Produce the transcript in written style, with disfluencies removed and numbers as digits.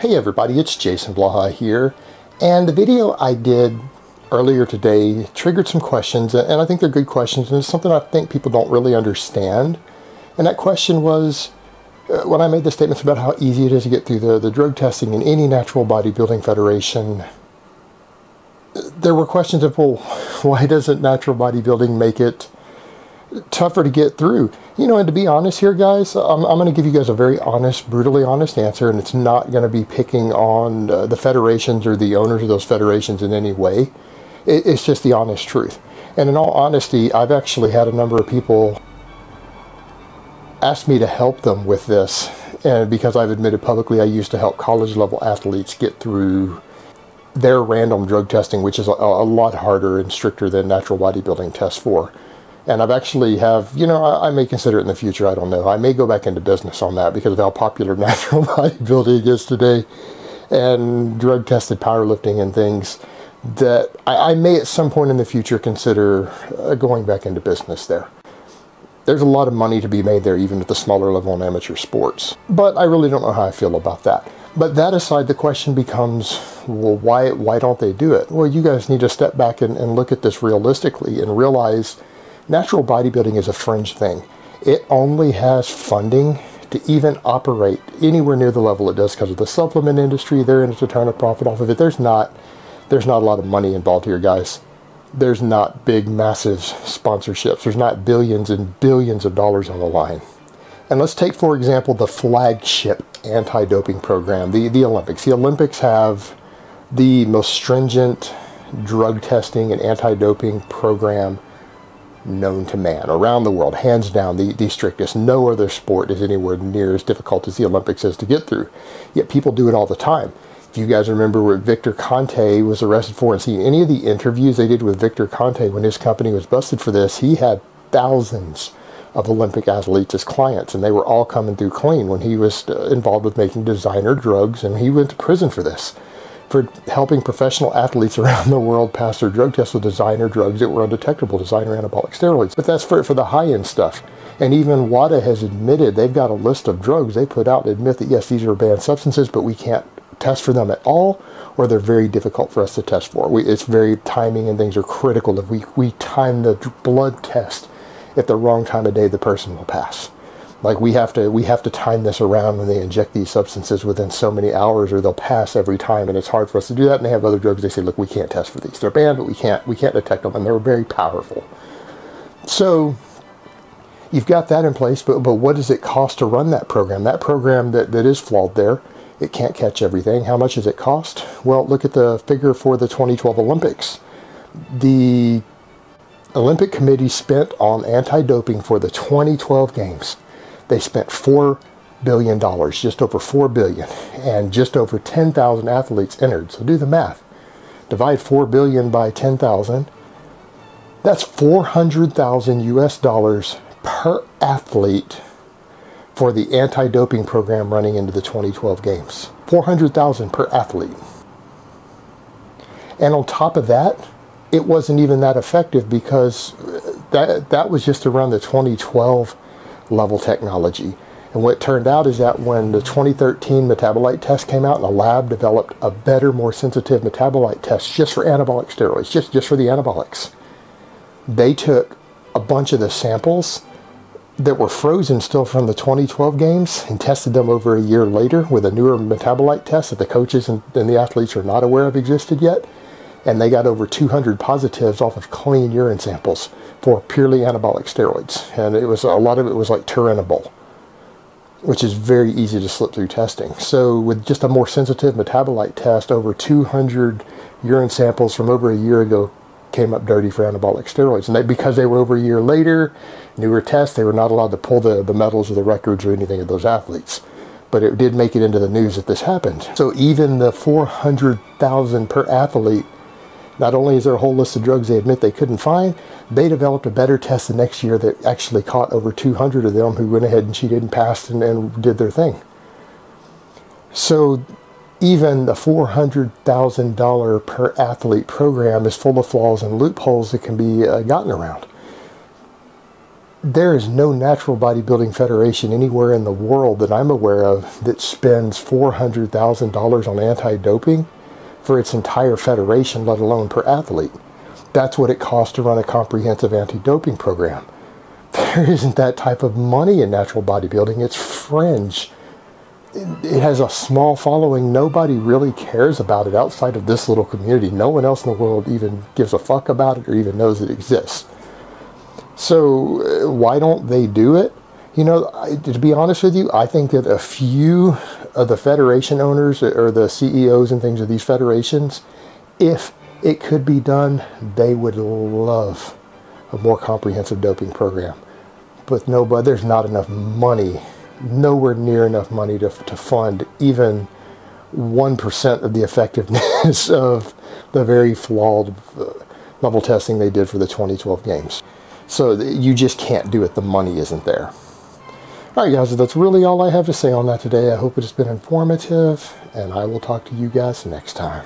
Hey everybody, it's Jason Blaha here, and the video I did earlier today triggered some questions, and I think they're good questions, and it's something I think people don't really understand. And that question was, when I made the statements about how easy it is to get through the drug testing in any natural bodybuilding federation, there were questions of, well, why doesn't natural bodybuilding make it tougher to get through? You know, and to be honest here, guys, I'm going to give you guys a very honest, brutally honest answer, and it's not going to be picking on the federations or the owners of those federations in any way. It's just the honest truth. And in all honesty, I've actually had a number of people ask me to help them with this, and because I've admitted publicly I used to help college-level athletes get through their random drug testing, which is a lot harder and stricter than natural bodybuilding tests for. And I've actually you know, I may consider it in the future, I don't know. I may go back into business on that because of how popular natural bodybuilding is today and drug-tested powerlifting and things, that I may at some point in the future consider going back into business there. There's a lot of money to be made there, even at the smaller level in amateur sports. But I really don't know how I feel about that. But that aside, the question becomes, well, why don't they do it? Well, you guys need to step back and look at this realistically and realize natural bodybuilding is a fringe thing. It only has funding to even operate anywhere near the level it does because of the supplement industry. They're in it to turn a profit off of it. There's not a lot of money involved here, guys. There's not big, massive sponsorships. There's not billions and billions of dollars on the line. And let's take, for example, the flagship anti-doping program, the Olympics. The Olympics have the most stringent drug testing and anti-doping program known to man around the world, hands down the strictest. No other sport is anywhere near as difficult as the Olympics is to get through, yet people do it all the time. If you guys remember what Victor Conte was arrested for and see any of the interviews they did with Victor Conte when his company was busted for this, he had thousands of Olympic athletes as clients, and they were all coming through clean when he was involved with making designer drugs, and he went to prison for this, for helping professional athletes around the world pass their drug tests with designer drugs that were undetectable, designer anabolic steroids. But that's for the high-end stuff. And even WADA has admitted, they've got a list of drugs they put out and admit that, yes, these are banned substances, but we can't test for them at all, or they're very difficult for us to test for. It's very timing and things are critical. If we time the blood test at the wrong time of day, the person will pass. Like we have to time this around when they inject these substances within so many hours, or they'll pass every time, and it's hard for us to do that. And they have other drugs they say, look, we can't test for these. They're banned, but we can't detect them, and they're very powerful. So you've got that in place, but what does it cost to run that program? That program that is flawed there, it can't catch everything. How much does it cost? Well, look at the figure for the 2012 Olympics. The Olympic Committee spent on anti-doping for the 2012 games. They spent $4 billion, just over $4 billion, and just over 10,000 athletes entered. So do the math. Divide $4 billion by 10,000. That's 400,000 US dollars per athlete for the anti-doping program running into the 2012 games. 400,000 per athlete. And on top of that, it wasn't even that effective because that was just to run the 2012 level technology. And what turned out is that when the 2013 metabolite test came out and the lab developed a better, more sensitive metabolite test just for anabolic steroids, just for the anabolics, they took a bunch of the samples that were frozen still from the 2012 games and tested them over a year later with a newer metabolite test that the coaches and the athletes are not aware of existed yet. And they got over 200 positives off of clean urine samples for purely anabolic steroids. And a lot of it was like turinabol, which is very easy to slip through testing. So with just a more sensitive metabolite test, over 200 urine samples from over a year ago came up dirty for anabolic steroids. And because they were over a year later, newer tests, they were not allowed to pull the medals or the records or anything of those athletes. But it did make it into the news that this happened. So even the 400,000 per athlete, not only is there a whole list of drugs they admit they couldn't find, they developed a better test the next year that actually caught over 200 of them who went ahead and cheated and passed and did their thing. So even the $400,000 per athlete program is full of flaws and loopholes that can be gotten around. There is no natural bodybuilding federation anywhere in the world that I'm aware of that spends $400,000 on anti-doping for its entire federation, let alone per athlete. That's what it costs to run a comprehensive anti-doping program. There isn't that type of money in natural bodybuilding. It's fringe. It has a small following. Nobody really cares about it outside of this little community. No one else in the world even gives a fuck about it or even knows it exists. So why don't they do it? You know, to be honest with you, I think that a few of the federation owners or the CEOs and things of these federations, if it could be done, they would love a more comprehensive doping program. But nobody, there's not enough money, nowhere near enough money to fund even 1% of the effectiveness of the very flawed level testing they did for the 2012 games. So you just can't do it. The money isn't there. All right, guys, that's really all I have to say on that today. I hope it has been informative, and I will talk to you guys next time.